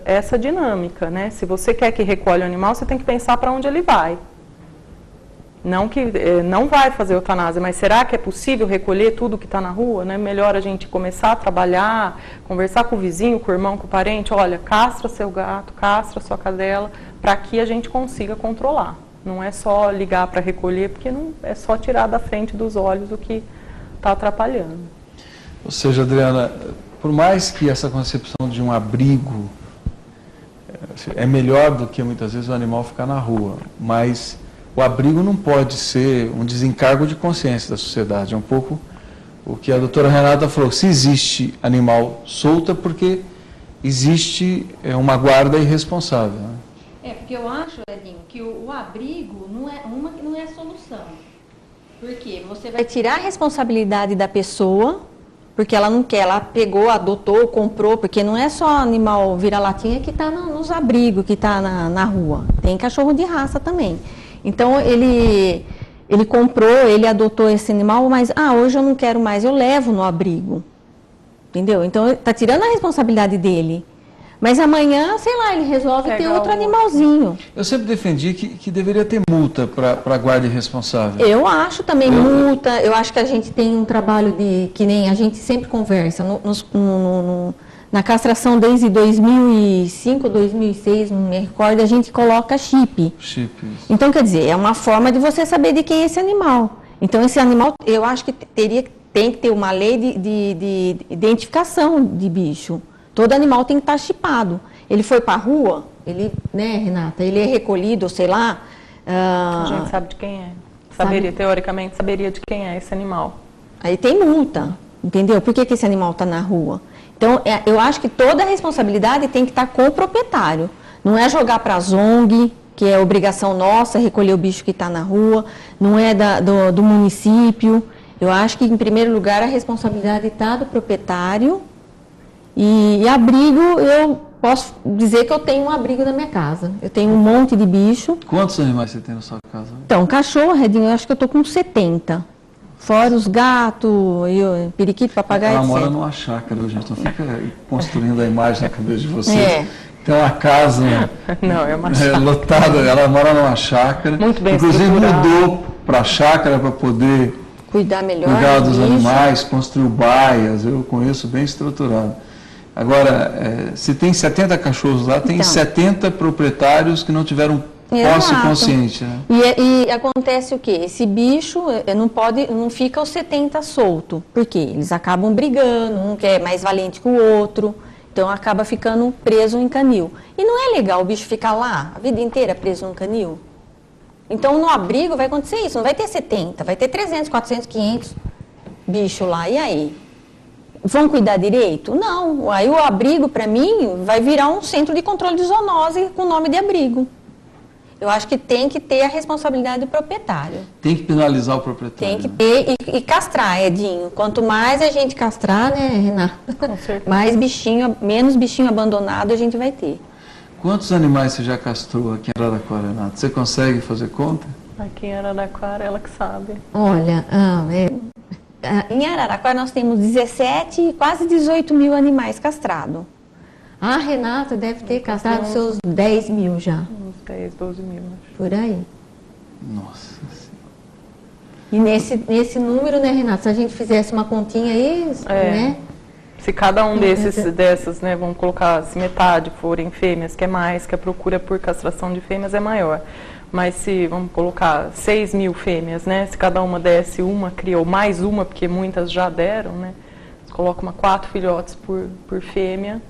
essa dinâmica. Né? Se você quer que recolha o animal, você tem que pensar para onde ele vai. Não que não vai fazer eutanásia, mas será que é possível recolher tudo que está na rua? Não é melhor a gente começar a trabalhar, conversar com o vizinho, com o irmão, com o parente, olha, castra seu gato, castra sua cadela, para que a gente consiga controlar. Não é só ligar para recolher, porque não é só tirar da frente dos olhos o que está atrapalhando. Ou seja, Adriana, por mais que essa concepção de um abrigo é melhor do que muitas vezes o animal ficar na rua, mas o abrigo não pode ser um desencargo de consciência da sociedade. É um pouco o que a doutora Renata falou. Se existe animal solto é porque existe uma guarda irresponsável. Né? Porque eu acho, Edinho, que o abrigo não é a solução. Porque você vai tirar a responsabilidade da pessoa, porque ela não quer, ela pegou, adotou, comprou, porque não é só animal vira-latinha que está nos abrigos, que está na rua. Tem cachorro de raça também. Então, ele comprou, ele adotou esse animal, mas, hoje eu não quero mais, eu levo no abrigo. Entendeu? Então, está tirando a responsabilidade dele. Mas amanhã, sei lá, ele resolve ter outro animalzinho. Eu sempre defendi que deveria ter multa para guarda irresponsável. Eu acho também multa, eu acho que a gente tem um trabalho que nem a gente sempre conversa, na castração desde 2005, 2006, não me recordo, a gente coloca chip. Então, quer dizer, é uma forma de você saber de quem é esse animal. Então, esse animal, eu acho que tem que ter uma lei de identificação de bicho. Todo animal tem que estar chipado. Ele foi para a rua, né, Renata? Ele é recolhido, sei lá. A gente sabe de quem é. Teoricamente, saberia de quem é esse animal. Aí tem multa, entendeu? Por que esse animal está na rua? Então, eu acho que toda a responsabilidade tem que estar com o proprietário. Não é jogar para a ZONG, que é obrigação nossa, recolher o bicho que está na rua. Não é do município. Eu acho que, em primeiro lugar, a responsabilidade está do proprietário. E abrigo, eu posso dizer que eu tenho um abrigo na minha casa. Eu tenho um monte de bicho. Quantos animais você tem na sua casa? Então, cachorro, Redinho, eu acho que eu estou com 70. Fora os gatos, periquito, papagaio, etc. Ela mora numa chácara, gente. Não fica construindo a imagem na cabeça de vocês. Tem uma casa lotada, ela mora numa chácara. Muito bem inclusive mudou para a chácara para poder cuidar melhor dos animais, construiu baias, eu conheço bem estruturado. Agora, se tem 70 cachorros lá, tem 70 proprietários que não tiveram posse consciente. Né? E acontece o quê? Esse bicho não fica os 70 solto. Por quê? Eles acabam brigando, um quer mais valente que o outro, então acaba ficando preso em canil. E não é legal o bicho ficar lá a vida inteira preso num canil. Então, no abrigo vai acontecer isso, não vai ter 70, vai ter 300, 400, 500 bichos lá. E aí? Vão cuidar direito? Não. Aí o abrigo, para mim, vai virar um centro de controle de zoonose com o nome de abrigo. Eu acho que tem que ter a responsabilidade do proprietário. Tem que penalizar o proprietário. Tem que ter e castrar, Edinho. Quanto mais a gente castrar, né, Renata? Com certeza. Menos bichinho abandonado a gente vai ter. Quantos animais você já castrou aqui em Araraquara, Renata? Você consegue fazer conta? Aqui em Araraquara, ela que sabe. Olha, em Araraquara nós temos 17, quase 18 mil animais castrados. A Renata deve ter castrado seus 10 mil já. Uns 10, 12 mil. Acho. Por aí. Nossa Senhora. E nesse número, né, Renata, se a gente fizesse uma continha aí, né? Se cada um dessas, né, vamos colocar, se metade forem fêmeas, que é mais, que a procura por castração de fêmeas é maior. Mas se, vamos colocar, 6 mil fêmeas, né, se cada uma desse uma cria, ou mais uma, porque muitas já deram, né, você coloca 4 filhotes por fêmea.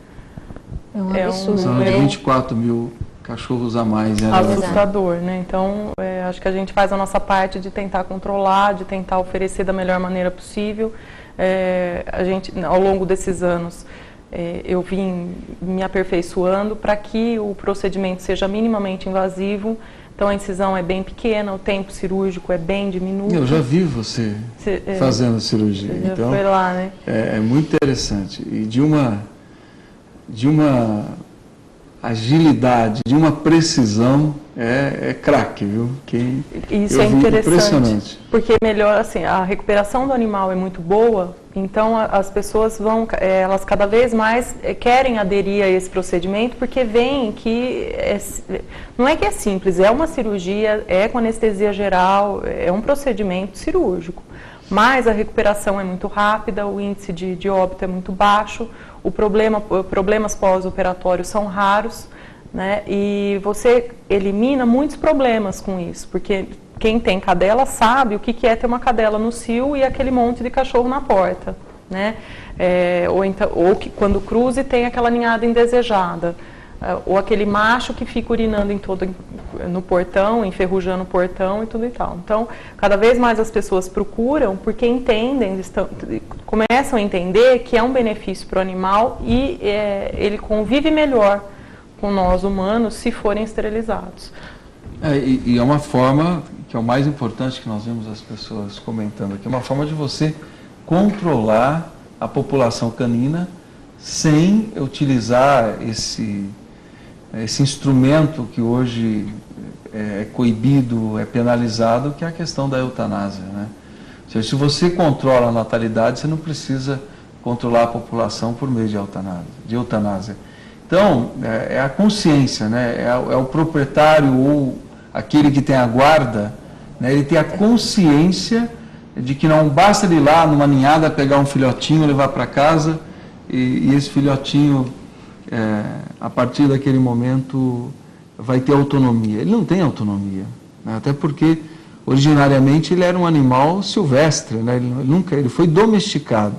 É um absurdo, São 24 mil cachorros a mais. Assustador, né? Então, acho que a gente faz a nossa parte de tentar controlar, de tentar oferecer da melhor maneira possível. A gente, ao longo desses anos, eu vim me aperfeiçoando para que o procedimento seja minimamente invasivo. Então, a incisão é bem pequena, o tempo cirúrgico é bem diminuto. Eu já vi você fazendo cirurgia. Você então, foi lá, né? É muito interessante. E de uma agilidade, de uma precisão, é craque, viu? Isso é interessante, porque melhor, assim, a recuperação do animal é muito boa, então as pessoas elas cada vez mais querem aderir a esse procedimento, porque veem que não é que é simples, é uma cirurgia, é com anestesia geral, é um procedimento cirúrgico, mas a recuperação é muito rápida, o índice de óbito é muito baixo, problemas pós-operatórios são raros, né? E você elimina muitos problemas com isso, porque quem tem cadela sabe o que é ter uma cadela no cio e aquele monte de cachorro na porta, né? Ou que quando cruze tem aquela ninhada indesejada, ou aquele macho que fica urinando no portão, enferrujando o portão e tudo e tal. Então, cada vez mais as pessoas procuram porque começam a entender que é um benefício para o animal e ele convive melhor com nós humanos se forem esterilizados. E é uma forma, que é o mais importante que nós vemos as pessoas comentando aqui, é uma forma de você controlar a população canina sem utilizar esse instrumento que hoje é coibido, é penalizado, que é a questão da eutanásia, né? Ou seja, se você controla a natalidade, você não precisa controlar a população por meio de eutanásia. Então, é a consciência, né? É o proprietário ou aquele que tem a guarda, né? Ele tem a consciência de que não basta ele ir lá numa ninhada, pegar um filhotinho, levar para casa e esse filhotinho, a partir daquele momento, vai ter autonomia. Ele não tem autonomia, né? Até porque, originariamente, ele era um animal silvestre, né? Ele foi domesticado.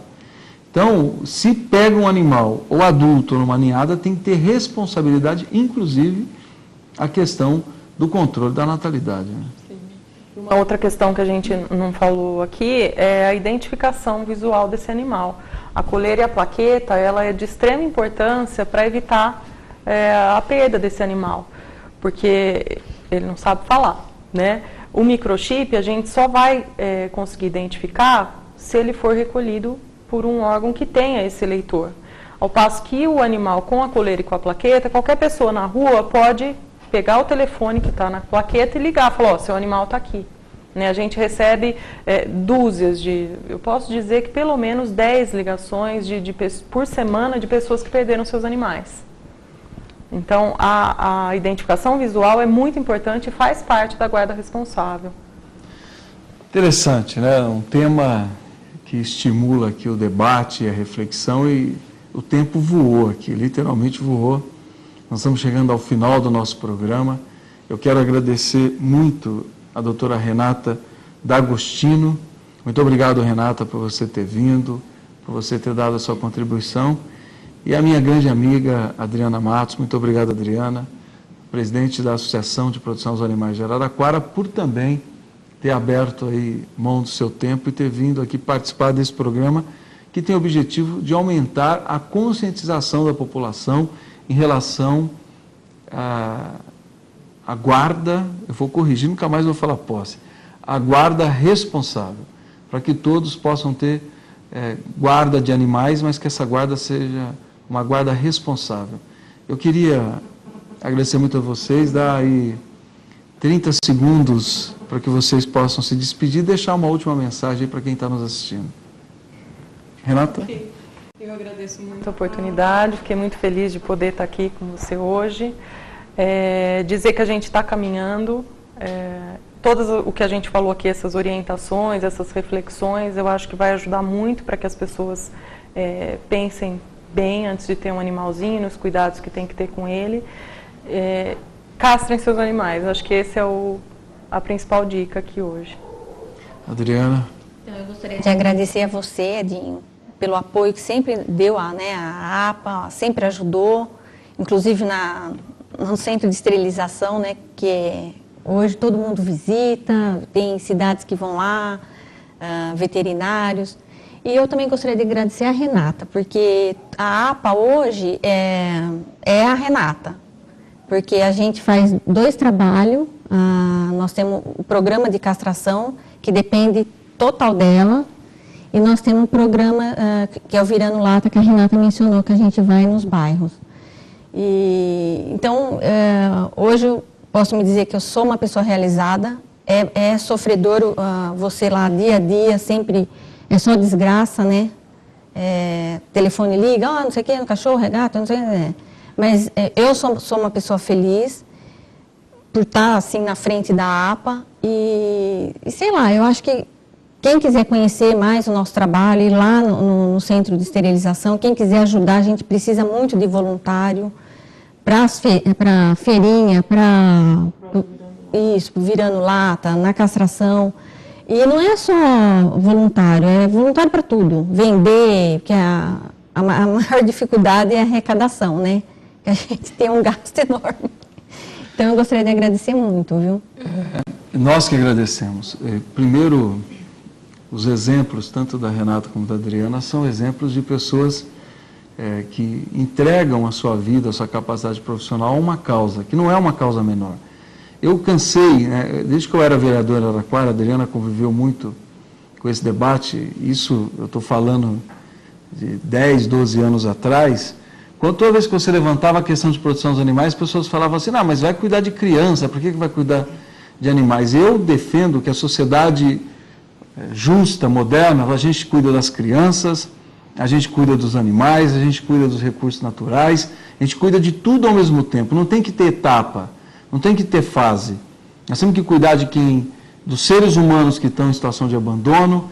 Então, se pega um animal, ou adulto, numa ninhada, tem que ter responsabilidade, inclusive, a questão do controle da natalidade, né? Uma outra questão que a gente não falou aqui é a identificação visual desse animal. A coleira e a plaqueta, ela é de extrema importância para evitar a perda desse animal, porque ele não sabe falar, né? O microchip a gente só vai conseguir identificar se ele for recolhido por um órgão que tenha esse leitor. Ao passo que o animal com a coleira e com a plaqueta, qualquer pessoa na rua pode pegar o telefone que está na plaqueta e ligar, falar, ó, seu animal está aqui. Né? A gente recebe dúzias eu posso dizer que pelo menos 10 ligações por semana de pessoas que perderam seus animais. Então, a identificação visual é muito importante e faz parte da guarda responsável. Interessante, né? Um tema que estimula aqui o debate e a reflexão, e o tempo voou aqui, literalmente voou. Nós estamos chegando ao final do nosso programa. Eu quero agradecer muito a doutora Renata D'Agostino. Muito obrigado, Renata, por você ter vindo, por você ter dado a sua contribuição. E a minha grande amiga Adriana Matos, muito obrigado, Adriana, presidente da Associação de Proteção aos Animais de Araraquara, por também ter aberto aí mão do seu tempo e ter vindo aqui participar desse programa que tem o objetivo de aumentar a conscientização da população em relação à guarda, eu vou corrigir, nunca mais vou falar posse, a guarda responsável, para que todos possam ter guarda de animais, mas que essa guarda seja uma guarda responsável. Eu queria agradecer muito a vocês, dar aí 30 segundos para que vocês possam se despedir e deixar uma última mensagem para quem está nos assistindo. Renata? Eu agradeço muito a oportunidade, fiquei muito feliz de poder estar aqui com você hoje. Dizer que a gente está caminhando, o que a gente falou aqui, essas orientações, essas reflexões, eu acho que vai ajudar muito para que as pessoas pensem bem antes de ter um animalzinho, nos cuidados que tem que ter com ele. Castrem seus animais, acho que esse é a principal dica aqui hoje. Adriana? Então, eu gostaria de agradecer a você, Edinho, pelo apoio que sempre deu a APA, sempre ajudou, inclusive no centro de esterilização, né, que hoje todo mundo visita, tem cidades que vão lá, veterinários. E eu também gostaria de agradecer a Renata, porque a APA hoje é a Renata, porque a gente faz 2 trabalhos, nós temos o programa de castração, que depende total dela, e nós temos um programa que é o Virando Lata, que a Renata mencionou, que a gente vai nos bairros. Então, hoje eu posso me dizer que eu sou uma pessoa realizada. É sofredor você lá dia a dia, sempre é só desgraça, né? Telefone liga, não sei o que, no cachorro, regata, não sei o que. Mas eu sou uma pessoa feliz por estar assim na frente da APA e sei lá, eu acho que quem quiser conhecer mais o nosso trabalho, ir lá no centro de esterilização, quem quiser ajudar, a gente precisa muito de voluntário para feirinha, para isso, virando lata, na castração. E não é só voluntário, é voluntário para tudo. Vender, porque a maior dificuldade é a arrecadação, né? Que a gente tem um gasto enorme. Então, eu gostaria de agradecer muito, viu? Nós que agradecemos. Primeiro, os exemplos, tanto da Renata como da Adriana, são exemplos de pessoas que entregam a sua vida, a sua capacidade profissional a uma causa, que não é uma causa menor. Eu cansei, né, desde que eu era vereador em Araraquara, a Adriana conviveu muito com esse debate, isso eu estou falando de 10, 12 anos atrás, quando toda vez que você levantava a questão de proteção dos animais, as pessoas falavam assim, não, mas vai cuidar de criança, por que vai cuidar de animais? Eu defendo que a sociedade justa, moderna, a gente cuida das crianças, a gente cuida dos animais, a gente cuida dos recursos naturais, a gente cuida de tudo ao mesmo tempo, não tem que ter etapa, não tem que ter fase. Nós temos que cuidar dos seres humanos que estão em situação de abandono,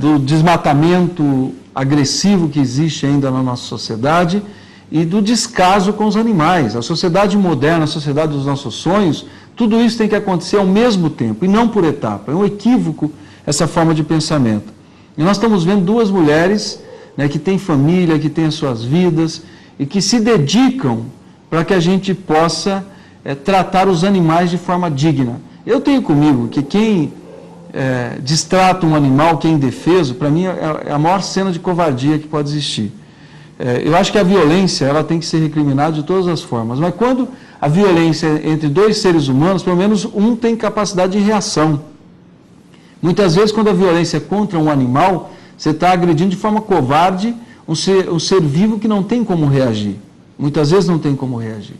do desmatamento agressivo que existe ainda na nossa sociedade e do descaso com os animais. A sociedade moderna, a sociedade dos nossos sonhos, tudo isso tem que acontecer ao mesmo tempo e não por etapa. É um equívoco essa forma de pensamento. E nós estamos vendo duas mulheres, né, que têm família, que têm as suas vidas e que se dedicam para que a gente possa tratar os animais de forma digna. Eu tenho comigo que quem destrata um animal, quem é indefeso, para mim é a maior cena de covardia que pode existir. Eu acho que a violência ela tem que ser recriminada de todas as formas, mas quando a violência é entre dois seres humanos, pelo menos um tem capacidade de reação. Muitas vezes, quando a violência é contra um animal, você está agredindo de forma covarde um ser vivo que não tem como reagir. Muitas vezes não tem como reagir.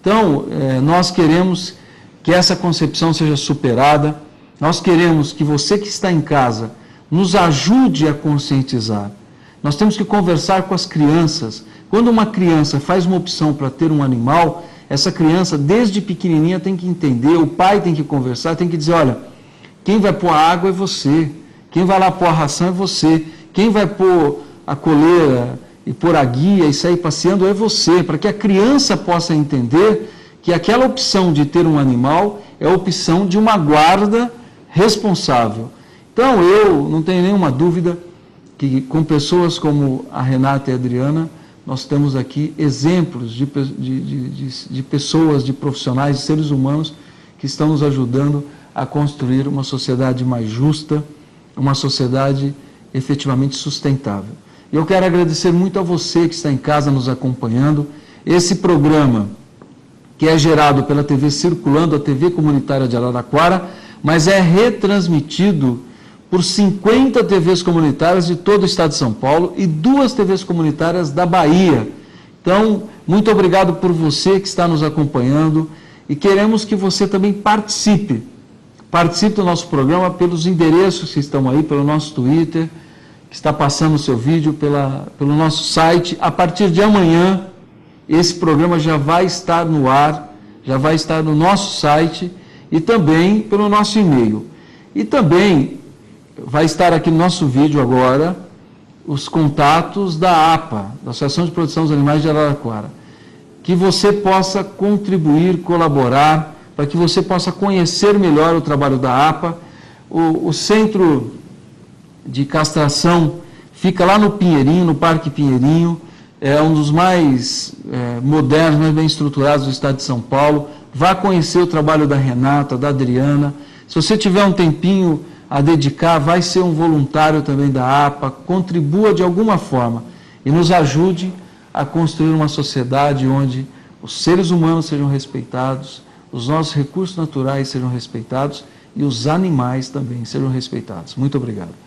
Então, nós queremos que essa concepção seja superada, nós queremos que você que está em casa nos ajude a conscientizar. Nós temos que conversar com as crianças. Quando uma criança faz uma opção para ter um animal, essa criança, desde pequenininha, tem que entender, o pai tem que conversar, tem que dizer, olha, quem vai pôr a água é você, quem vai lá pôr a ração é você, quem vai pôr a coleira e pôr a guia e sair passeando é você, para que a criança possa entender que aquela opção de ter um animal é a opção de uma guarda responsável. Então, eu não tenho nenhuma dúvida que com pessoas como a Renata e a Adriana, nós temos aqui exemplos de pessoas, de profissionais, de seres humanos que estão nos ajudando a construir uma sociedade mais justa, uma sociedade efetivamente sustentável. Eu quero agradecer muito a você que está em casa nos acompanhando. Esse programa, que é gerado pela TV Circulando, a TV comunitária de Araraquara, mas é retransmitido por 50 TVs comunitárias de todo o estado de São Paulo e 2 TVs comunitárias da Bahia. Então, muito obrigado por você que está nos acompanhando e queremos que você também participe. Participe do nosso programa pelos endereços que estão aí, pelo nosso Twitter, que está passando o seu vídeo, pelo nosso site. A partir de amanhã, esse programa já vai estar no ar, já vai estar no nosso site e também pelo nosso e-mail. E também vai estar aqui no nosso vídeo agora os contatos da APA, da Associação de Proteção dos Animais de Araraquara, que você possa contribuir, colaborar, para que você possa conhecer melhor o trabalho da APA. O centro de castração fica lá no Pinheirinho, no Parque Pinheirinho, é um dos mais modernos, mais bem estruturados do estado de São Paulo. Vá conhecer o trabalho da Renata, da Adriana. Se você tiver um tempinho a dedicar, vai ser um voluntário também da APA, contribua de alguma forma e nos ajude a construir uma sociedade onde os seres humanos sejam respeitados, os nossos recursos naturais sejam respeitados e os animais também sejam respeitados. Muito obrigado.